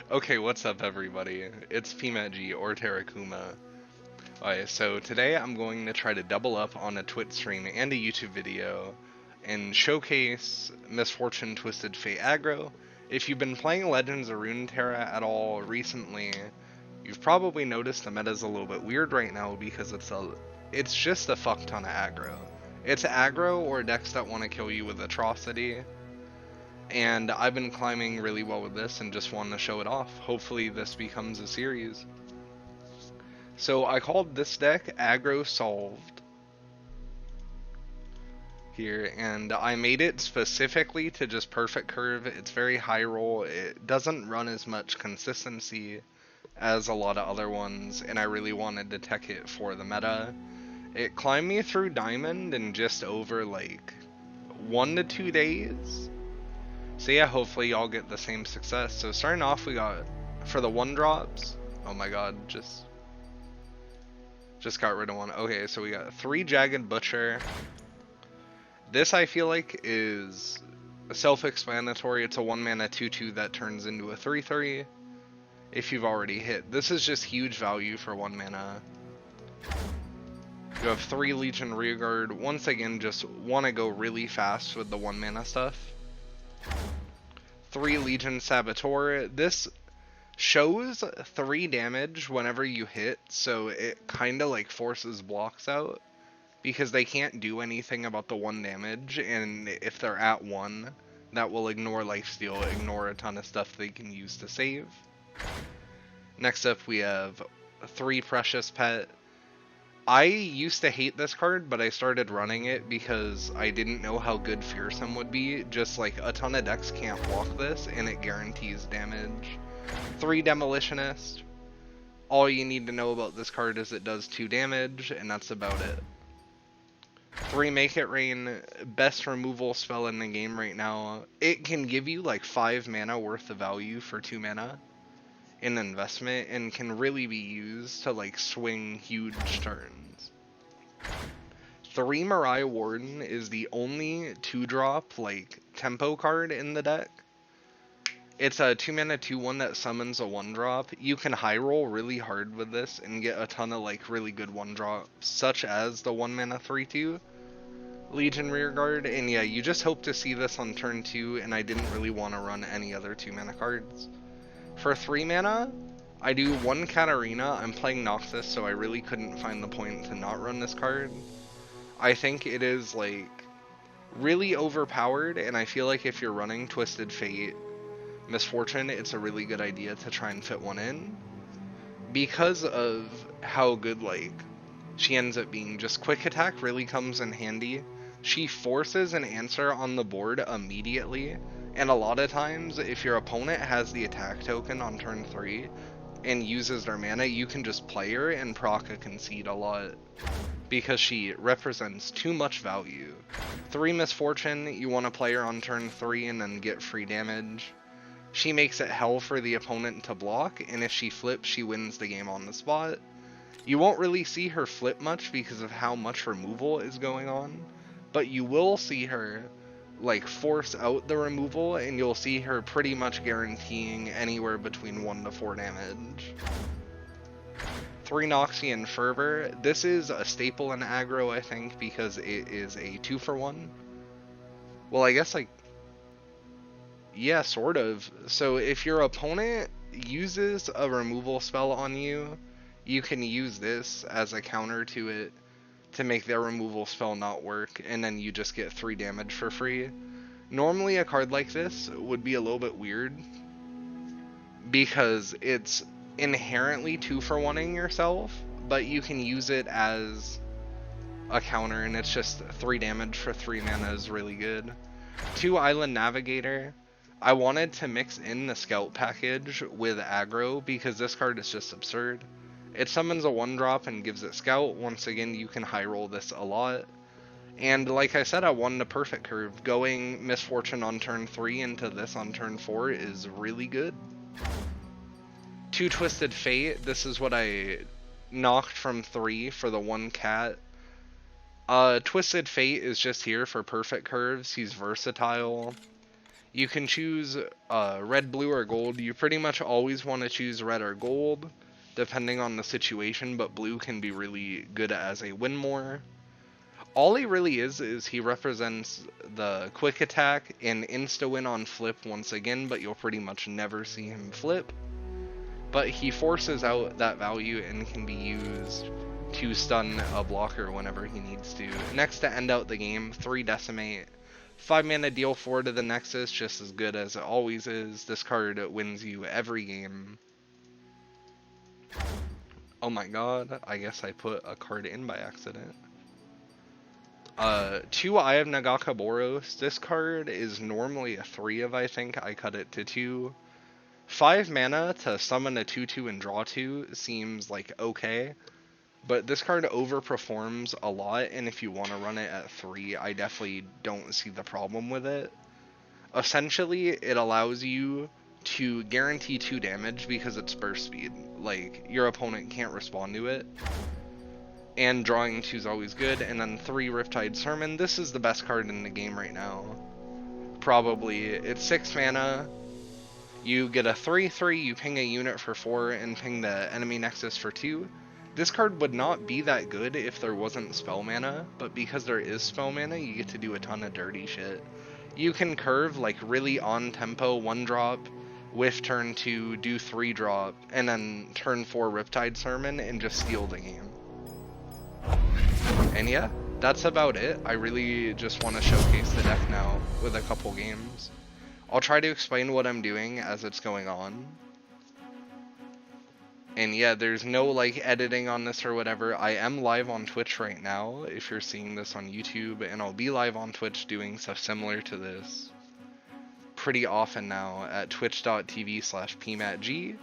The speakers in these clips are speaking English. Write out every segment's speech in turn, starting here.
Okay, what's up everybody? It's PMG or Terrakuma. Alright, so today I'm going to try to double up on a Twitch stream and a YouTube video and showcase Misfortune Twisted Fate aggro. If you've been playing Legends of Runeterra at all recently, you've probably noticed the meta's a little bit weird right now because it's just a fuck ton of aggro. It's aggro or decks that want to kill you with atrocity. And I've been climbing really well with this and just wanted to show it off. Hopefully this becomes a series. So I called this deck Aggro Solved here, and I made it specifically to just perfect curve. It's very high roll. It doesn't run as much consistency as a lot of other ones, and I really wanted to tech it for the meta. It climbed me through Diamond in just over like 1 to 2 days. So yeah, hopefully y'all get the same success. So starting off, we got, for the 1-drops, oh my god, just got rid of one. Okay, so we got 3 Jagged Butcher. This I feel like is self-explanatory. It's a 1-mana 2/2 that turns into a 3/3 if you've already hit. This is just huge value for 1 mana. You have 3 Legion Rearguard. Once again, just want to go really fast with the 1 mana stuff. 3 Legion Saboteur. This shows 3 damage whenever you hit, so it kind of like forces blocks out because they can't do anything about the 1 damage, and if they're at 1, that will ignore lifesteal, ignore a ton of stuff they can use to save. Next up, we have 3 Precious Pet. I used to hate this card, but I started running it because I didn't know how good Fearsome would be. Just like a ton of decks can't block this, and it guarantees damage. 3 Demolitionist. All you need to know about this card is it does 2 damage, and that's about it. 3 Make It Rain. Best removal spell in the game right now. It can give you like 5 mana worth of value for 2 mana in investment, and can really be used to like swing huge turns. 3 Mariah Warden is the only 2-drop like tempo card in the deck. It's a 2 mana 2/1 that summons a 1-drop. You can high roll really hard with this and get a ton of like really good 1-drops, such as the 1 mana 3/2 Legion Rearguard. And yeah, you just hope to see this on turn 2, and I didn't really want to run any other 2 mana cards. For 3 mana, I do 1 Katarina. I'm playing Noxus, so I really couldn't find the point to not run this card. I think it is like really overpowered, and I feel like if you're running Twisted Fate Misfortune, it's a really good idea to try and fit one in because of how good like she ends up being. Just quick attack really comes in handy. She forces an answer on the board immediately, and a lot of times if your opponent has the attack token on turn 3 and uses their mana, you can just play her and proc a concede a lot because she represents too much value. 3 Misfortune, you want to play her on turn 3 and then get free damage. She makes it hell for the opponent to block, and if she flips, she wins the game on the spot. You won't really see her flip much because of how much removal is going on, but you will see her like force out the removal, and you'll see her pretty much guaranteeing anywhere between 1 to 4 damage. 3 Noxian Fervor. This is a staple in aggro, I think, because it is a 2-for-1. Well, I guess like, yeah, sort of. So if your opponent uses a removal spell on you, you can use this as a counter to it to make their removal spell not work, and then you just get 3 damage for free. Normally a card like this would be a little bit weird because it's inherently 2-for-1ing yourself, but you can use it as a counter, and it's just 3 damage for 3 mana is really good. 2 Island Navigator. I wanted to mix in the Scout package with aggro because this card is just absurd. It summons a 1-drop and gives it Scout. Once again, you can high roll this a lot. And like I said, I won the perfect curve. Going Misfortune on turn 3 into this on turn 4 is really good. 2 Twisted Fate. This is what I knocked from 3 for the 1 cat. Twisted Fate is just here for perfect curves. He's versatile. You can choose red, blue, or gold. You pretty much always want to choose red or gold, depending on the situation, but blue can be really good as a win more. All he really is he represents the quick attack and insta-win on flip once again, but you'll pretty much never see him flip. But he forces out that value and can be used to stun a blocker whenever he needs to. Next, to end out the game, 3 Decimate. 5 mana, deal 4 to the Nexus, just as good as it always is. This card wins you every game. Oh my god, I guess I put a card in by accident. 2 Eye of Nagakaboros. This card is normally a 3 of, I think. I cut it to 2. 5 mana to summon a 2/2 and draw 2 seems like okay. But this card overperforms a lot, and if you want to run it at 3, I definitely don't see the problem with it. Essentially, it allows you to guarantee 2 damage because it's burst speed. Like, your opponent can't respond to it. And drawing 2 is always good. And then 3 Riptide Sermon. This is the best card in the game right now. Probably. It's 6 mana. You get a 3/3, you ping a unit for 4, and ping the enemy Nexus for 2. This card would not be that good if there wasn't spell mana, but because there is spell mana, you get to do a ton of dirty shit. You can curve like really on tempo 1 drop, with turn 2, do 3 drop, and then turn 4 Riptide Sermon and just steal the game. And yeah, that's about it. I really just want to showcase the deck now with a couple games. I'll try to explain what I'm doing as it's going on. And yeah, there's no like editing on this or whatever. I am live on Twitch right now if you're seeing this on YouTube, and I'll be live on Twitch doing stuff similar to this pretty often now at twitch.tv/pmatg.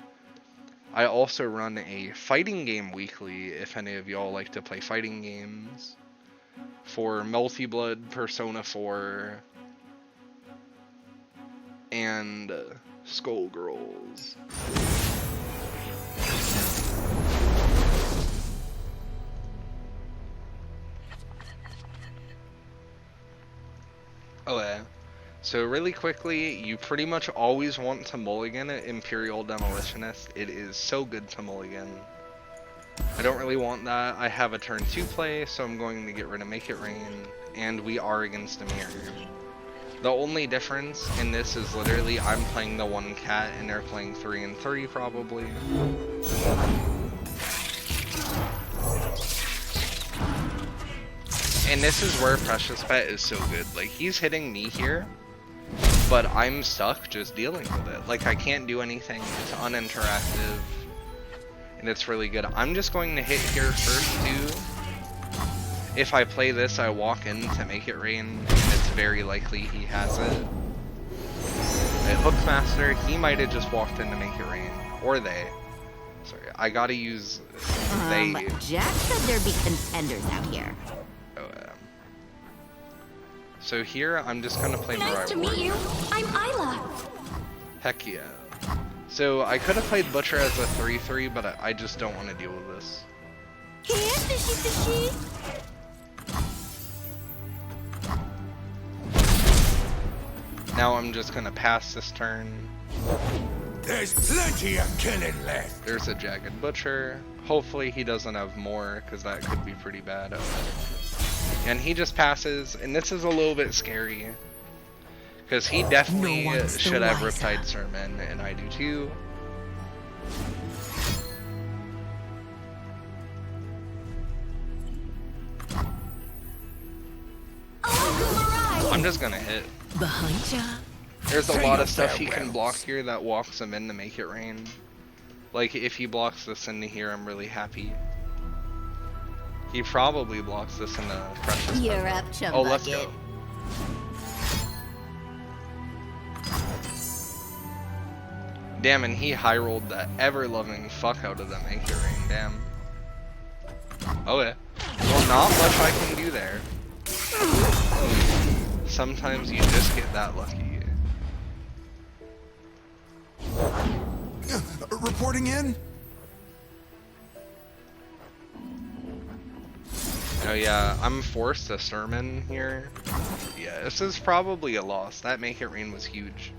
I also run a fighting game weekly if any of y'all like to play fighting games for Multi-Blood, Persona 4, and Skullgirls. Oh yeah. So really quickly, you pretty much always want to mulligan at Imperial Demolitionist. It is so good to mulligan. I don't really want that. I have a turn 2 play, so I'm going to get rid of Make It Rain, and we are against a mirror. The only difference in this is literally I'm playing the 1 cat and they're playing 3 and 3 probably. And this is where Precious Pet is so good. Like, he's hitting me here, but I'm stuck just dealing with it. Like, I can't do anything. It's uninteractive, and it's really good. I'm just going to hit here first too. If I play this, I walk in to Make It Rain, and it's very likely he has it. At Hookmaster, he might have just walked in to Make It Rain, or they. Sorry, I gotta use they. Jack said there'd be contenders out here. So here, I'm just gonna play Mariah. Nice to meet you. I'm Isla. Heck yeah. So I could have played Butcher as a 3/3, but I just don't want to deal with this. Here, fishy. Now I'm just gonna pass this turn. There's plenty of killing left. There's a Jagged Butcher. Hopefully he doesn't have more, because that could be pretty bad. And he just passes, and this is a little bit scary, because he definitely should have Riptide Sermon, and I do too. I'm just gonna hit. Behind ya. There's a lot of stuff he can block here that walks him in to Make It Rain. Like, if he blocks this into here, I'm really happy. He probably blocks this in the Precious Pet. You're up, chum. Oh, let's go. Damn, and he high rolled the ever-loving fuck out of the Make It Rain, damn. Oh yeah. Well, not much I can do there. Sometimes you just get that lucky. Reporting in? Oh yeah, I'm forced to sermon here. Yeah, this is probably a loss. That Make It Rain was huge.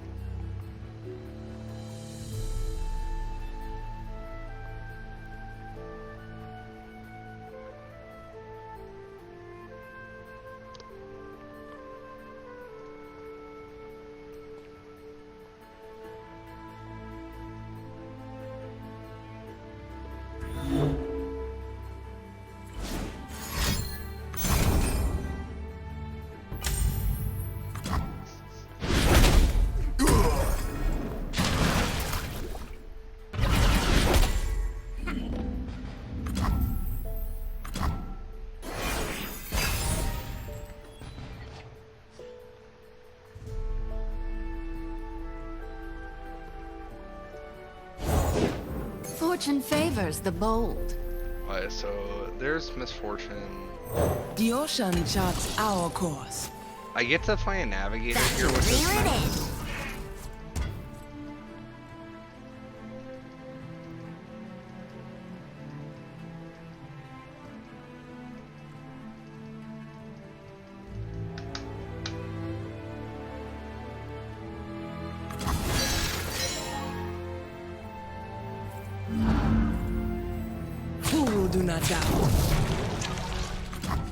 Fortune favors the bold. Alright, so there's Misfortune. The ocean charts our course. I get to play a navigator That's here a with this reel it map. in. Fool do not doubt.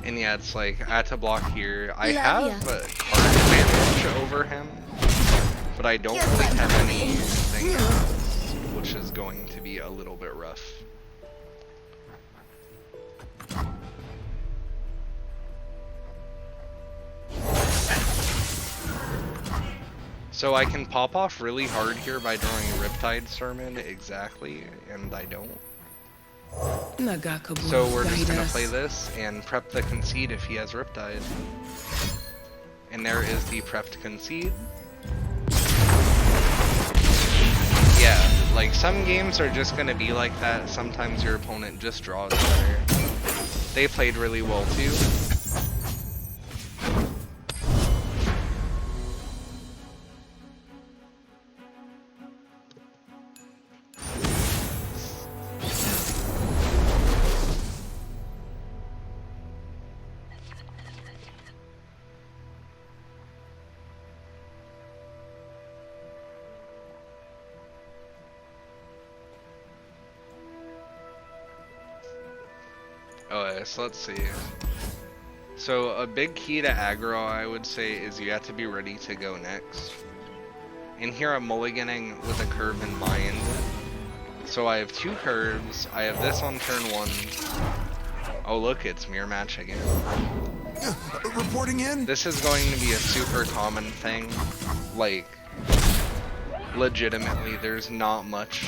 And yeah, it's like, I had to block here. I Love have a card advantage over him, but I don't really have anything else, which is going to be a little bit rough. So I can pop off really hard here by drawing Riptide Sermon, exactly, and I don't. Nagakabu So we're just guide gonna us. play this and prep the concede if he has Riptide. And there is the prepped concede. Yeah, like some games are just gonna be like that. Sometimes your opponent just draws better. They played really well too. Okay, so let's see. So a big key to aggro, I would say, is you have to be ready to go next. And here I'm mulliganing with a curve in mind. So I have two curves. I have this on turn 1. Oh look, it's mirror match again. Reporting in? This is going to be a super common thing. Like, legitimately, there's not much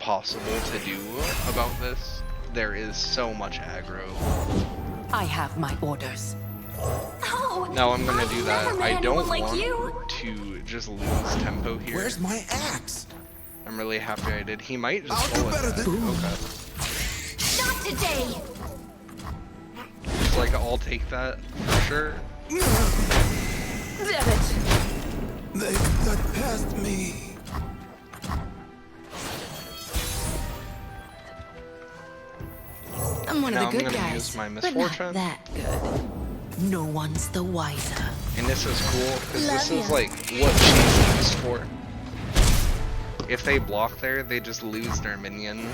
possible to do about this. There is so much aggro. I have my orders. Oh, Now I'm gonna I've do that. never met I don't anyone like want you. to just lose tempo here. Where's my axe? I'm really happy I did. He might just I'll do pull it better back. than- Okay. Not today. It's like, I'll take that for sure. Damn it! They got past me. I'm one Now of the I'm good gonna guys, use my but misfortune. not that good. No one's the wiser. And this is cool, because this Love is ya. like what she's used for. If they block there, they just lose their minion.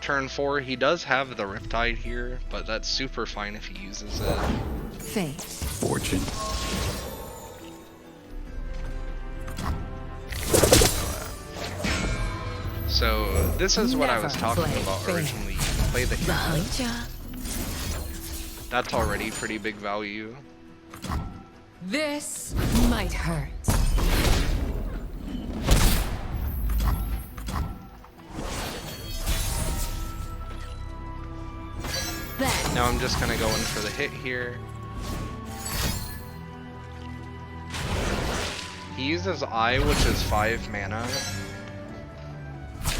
Turn 4, he does have the Riptide here, but that's super fine if he uses it. Fate. Fortune. So this is what I was Never talking play about fair. originally. You can play the hero. Behind ya. That's already pretty big value. This might hurt. Then Now I'm just gonna go in for the hit here. He uses Eye, which is 5 mana.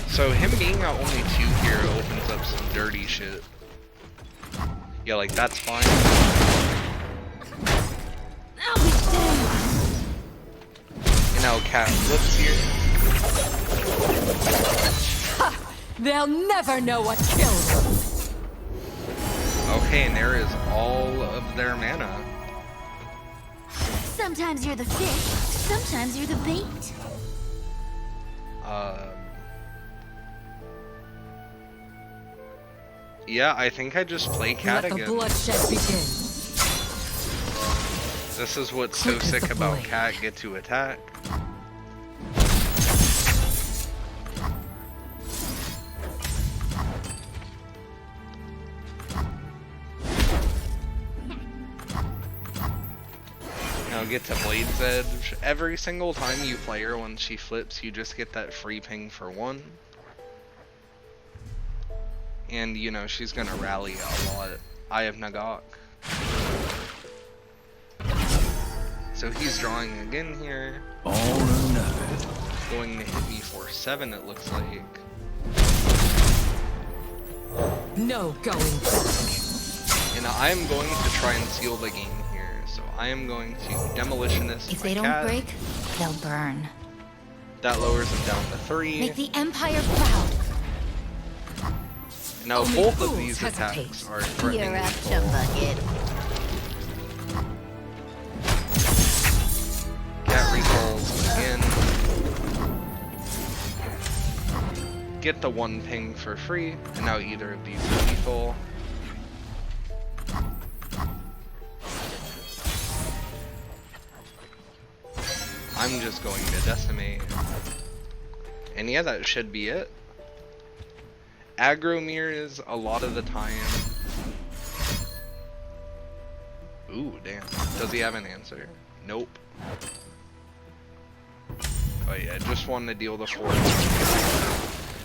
So him being at only 2 here opens up some dirty shit. Yeah, like that's fine. I'll be damned. And now Cat flips here. they'll never know what killed them. Okay, and there is all of their mana. Sometimes you're the fish, sometimes you're the bait. Yeah, I think I just play Cat Let the again. bloodshed begin. This is what's so Quick as sick the about blade. Cat, get to attack. Now get to Blade's Edge. Every single time you play her, when she flips, you just get that free ping for 1. And, you know, she's gonna rally a lot. Eye of Nagok. So he's drawing again here. All or nothing. Going to hit me for 7, it looks like. No going back. And I am going to try and seal the game here. So I am going to Demolitionist If my they don't cat. break, they'll burn. That lowers him down to 3. Make the Empire proud. Now Only both of fools these hesitate. attacks are threatening You're a lethal. bucket. Cat recalls again. Get the 1 ping for free, and now either of these are lethal. I'm just going to decimate. And yeah, that should be it. Aggro mirrors a lot of the time. Ooh, damn. Does he have an answer? Nope. Oh yeah, just wanted to deal the 4.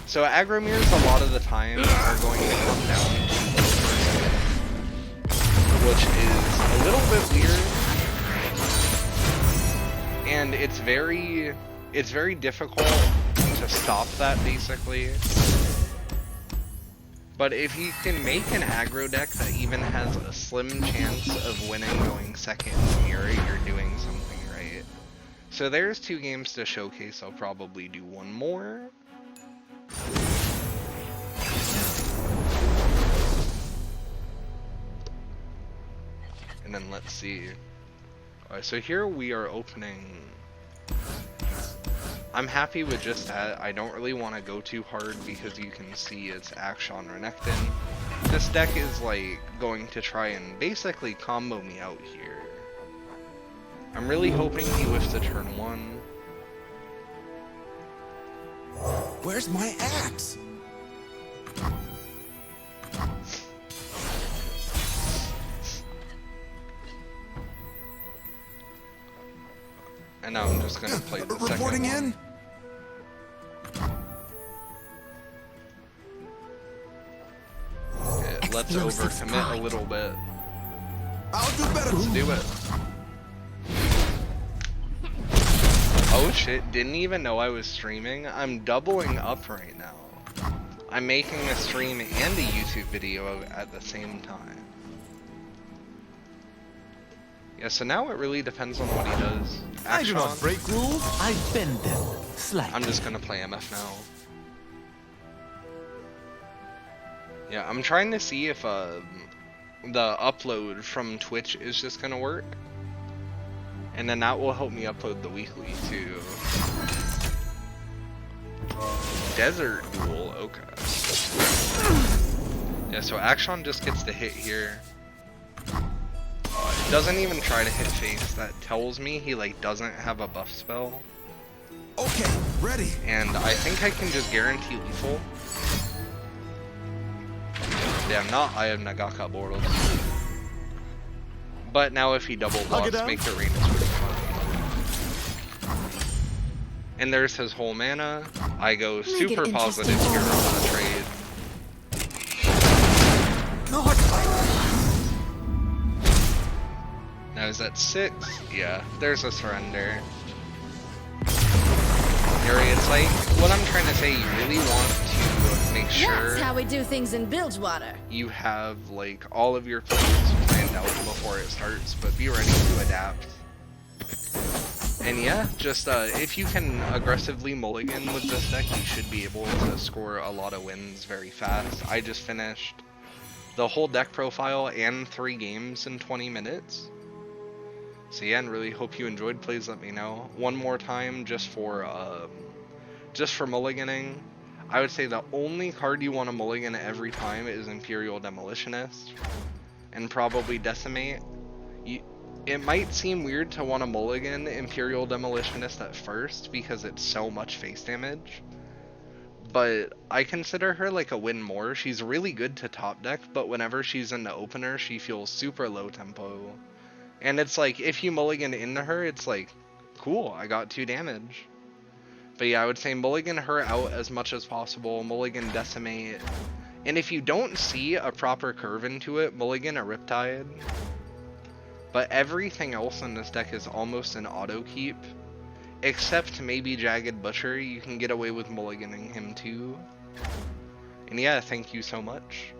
So aggro mirrors a lot of the time are going to come down to which is a little bit weird. And it's very difficult to stop that basically. But if you can make an aggro deck that even has a slim chance of winning going second in mirror, you're doing something right. So there's 2 games to showcase. I'll probably do 1 more. And then let's see. Alright, so here we are opening. I'm happy with just that. I don't really want to go too hard because you can see it's Action Renekton. This deck is like going to try and basically combo me out here. I'm really hoping he whiffs a turn 1. Where's my axe? And now I'm just gonna play the second Reporting one. in? Okay, let's Explosive overcommit a pride. little bit. I'll do better. Let's do it. Oh shit, didn't even know I was streaming. I'm doubling up right now. I'm making a stream and a YouTube video at the same time. Yeah, so now it really depends on what he does. I do not Action. break rules. I bend them slightly. I'm just gonna play MF now. Yeah, I'm trying to see if the upload from Twitch is just gonna work. And then that will help me upload the weekly too. Desert Duel, okay. Yeah, so Action just gets to hit here. It doesn't even try to hit face. That tells me he like doesn't have a buff spell. Okay, ready. And I think I can just guarantee lethal. Yeah, not I have Nagaka Bortles. But now if he double blocks, down. make the arena switch fun. And there's his whole mana. I go Make super it positive interesting. here on the trade. Not Now is that 6? Yeah, there's a surrender. Yuri, it's like, what I'm trying to say, you really want to make sure That's how we do things in Bilgewater. you have like all of your plays planned out before it starts, but be ready to adapt. And yeah, just if you can aggressively mulligan with this deck, you should be able to score a lot of wins very fast. I just finished the whole deck profile and 3 games in 20 minutes. So yeah, and really hope you enjoyed. Please let me know. One more time, just for mulliganing, I would say the only card you want to mulligan every time is Imperial Demolitionist, and probably Decimate. It might seem weird to want to mulligan Imperial Demolitionist at first because it's so much face damage, but I consider her like a win more. She's really good to top deck, but whenever she's in the opener, she feels super low tempo. And it's like, if you mulligan into her, it's like, cool, I got 2 damage. But yeah, I would say mulligan her out as much as possible, mulligan Decimate, and if you don't see a proper curve into it, mulligan a Riptide. But everything else in this deck is almost an auto keep, except maybe Jagged Butcher. You can get away with mulliganing him too. And yeah, thank you so much.